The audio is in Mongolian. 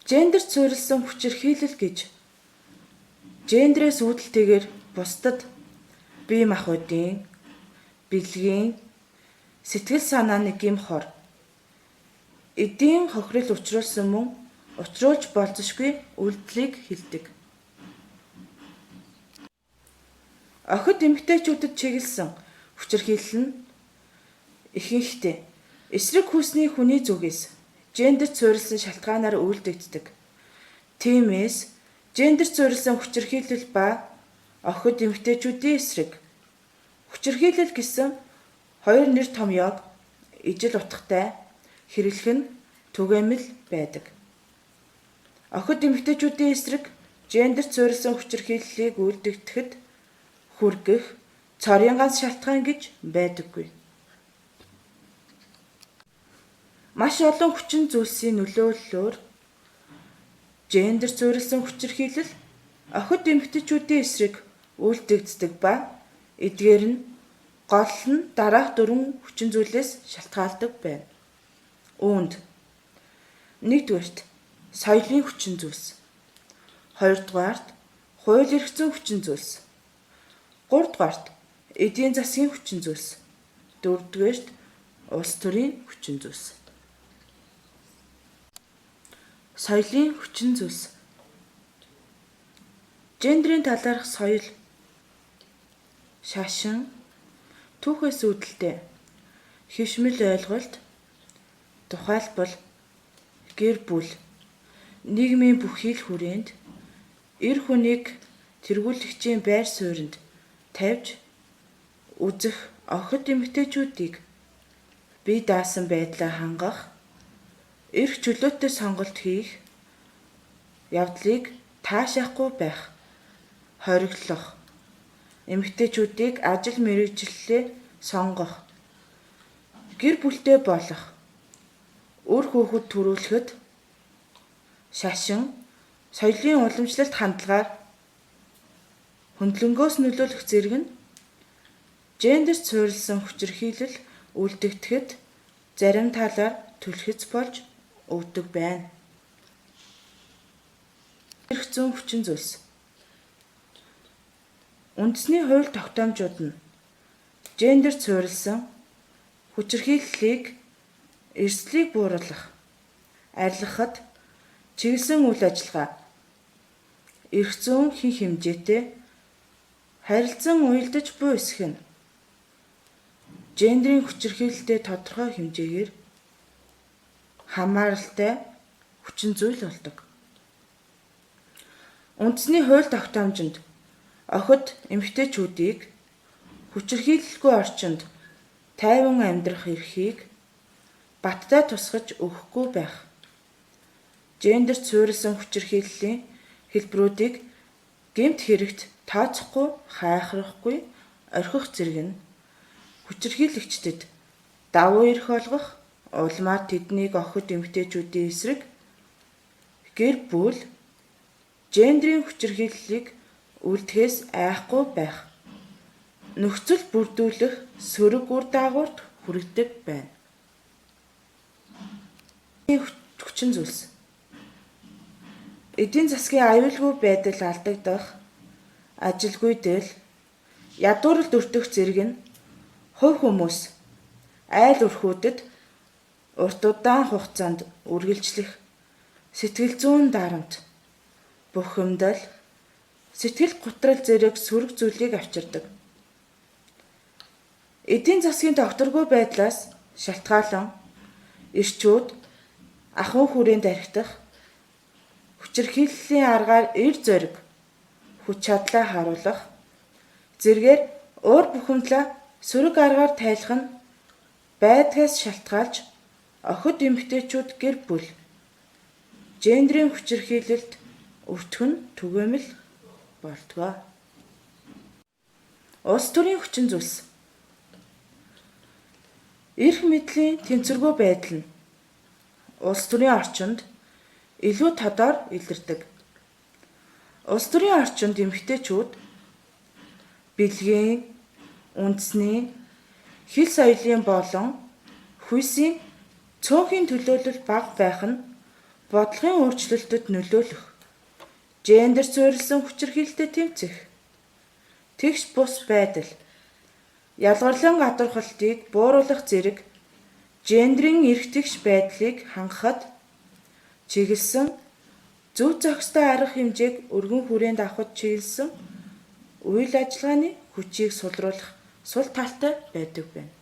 Гендерт суурилсан хүчирхийлэл гэж гендерээс үүдэлтэйгээр бусдад бие махбодын, бэлгийн, сэтгэл санааны гим хор, эдийн хохирол учруулсан мөн учруулж болзошгүй үйлдэлийг хэлдэг. Охид эмэгтэйчүүдэд чиглэсэн хүчирхийлэл нь ихэнхдээ эсрэг хүсний хүний зүгээс гендерт суурилсан шалтгаанаар үйлдэгддэг. Тиймээс гендерт суурилсан хүчирхийлэл ба охид эмэгтэйчүүдийн эсрэг хүчирхийлэл гэсэн хоёр нэр томьёог ижил утгатай хэрэглэх нь түгээмэл байдаг. Охид эмэгтэйчүүдийн эсрэг гендерт суурилсан хүчирхийллийг үйлдэгдэхэд хүргэх цорын ганц шалтгаан гэж байдаггүй. Маш олон хүчин зүйлсийн нөлөөллөөр гендерт суурилсан хүчирхийлэл охид эмэгтэйчүүдийн эсрэг үйлдэгддэг ба эдгээр нь гол нь дараах дөрвөн хүчин зүйлээс шалтгаалдаг байна. Үүнд 1-р соёлын хүчин зүйлс, 2-р хууль эрх зүйн хүчин зүйлс, 3-р эдийн засгийн хүчин зүйлс, 4-р улс төрийн хүчин зүйлс. Соёлын хүчин зүйлс. Гендерийн талаарх соёл, шашин, түүхээс үүдэлтэй хэвшмэл ойлголт, тухайлбал гэр бүл, нийгмийн бүхий л хүрээнд эр хүнийг тэргүүлэгчийн байр суурьнд тавьж үзэх охид эмэгтэйчүүдийг бие даасан байдлаа хангах, эрх чөлөөтэй сонголт хийх явдлыг таашаахгүй байх, хориглох, эмэгтэйчүүдийг ажил мэргэжлээ сонгох, гэр бүлтэй болох, үр хүүхэд төрүүлэхэд шашин, соёлын уламжлалт хандлагаар хөндлөнгөөс нөлөөлөх зэрэг нь гендерт суурилсан хүчирхийлэл үйлдэгдэхэд зарим талаар түлхэц болж өгдөг байна. Эрх зүйн хүчин зүйлс. Үндэсний хууль тогтоомжууд нь гендерт суурилсан хүчирхийллийг эрсдлийг бууруулах, арилгахад чиглэсэн үйл ажиллагаа, эрх зүйн хэн хэмжээтэй харилцан уялдаж буй эсэх нь гендерийн хүчирхийлэлтэй тодорхой хэмжээгээр хамааралтай хүчин зүйл болдог. Үндэсний хууль тогтоомжинд охид эмэгтэйчүүдийг хүчирхийлэлгүй орчинд тайван амьдрах эрхийг баттай тусгаж өгөхгүй байх. Гендерт суурилсан хүчирхийллийн хэлбэрүүдийг гэмт хэрэгт тооцохгүй, хайхрахгүй орхих зэрэг нь хүчирхийлэгчдэд давуу эрх олгох, улмаар тэднийг охид эмэгтэйчүүдийн эсрэг гэр бүл гендерийн хүчирхийллийг үйлдэхээс айхгүй байх, нөхцөл бүрдүүлэх сөрөг үр дагаварт хүргэдэг байна. Хүчин зүйлс. Эдийн засгийн аюулгүй байдал алдагдах, ажилгүй дэл, ядууралд өртөх зэрэг нь хувь хүмүүс айл өрхүүдэд урт удаан хугацаанд үргэлжлэх сэтгэл зүйн дарамт, бухимдал, сэтгэл готрол зэрэг сөрөг зүйлийг авчирдаг. Эдийн засгийн тогтворгүй байдлаас шалтгаалan эрчүүд ахуй хүрээнд архитах, хүчирхийллийн аргаар эр зориг, хүч чадлаа харуулах, зэргээр уур бухимдлаа сөрөг аргаар тайлах нь байдгаас шалтгаалж охид эмэгтэйчүүд гэр бүл гендерийн хүчирхийлэлд өртөх нь түгээмэл болтгоо. Улс төрийн хүчин зүйлс. Эрх мэдлийн тэнцвэргүй байдал нь улс төрийн орчинд илүү тодор илэрдэг. Улс төрийн орчинд эмэгтэйчүүд бэлгийн, үндэсний, хэл соёлын болон хүйсийн цөөнхийн төлөөлөл бага байх нь бодлогын өөрчлөлтөд нөлөөлөх, гендер суурилсан хүчирхийлэлтэд тэмцэх, тэгш бус байдал, ялгарлан гадуурхалтыг бууруулах зэрэг гендрийн эрх тэгш байдлыг хангахад чиглэсэн зөв зохистой арга хэмжээг өргөн хүрээнд авахд чиглэсэн үйл ажиллагааны хүчийг сулруулах сул талтай байдаг байна.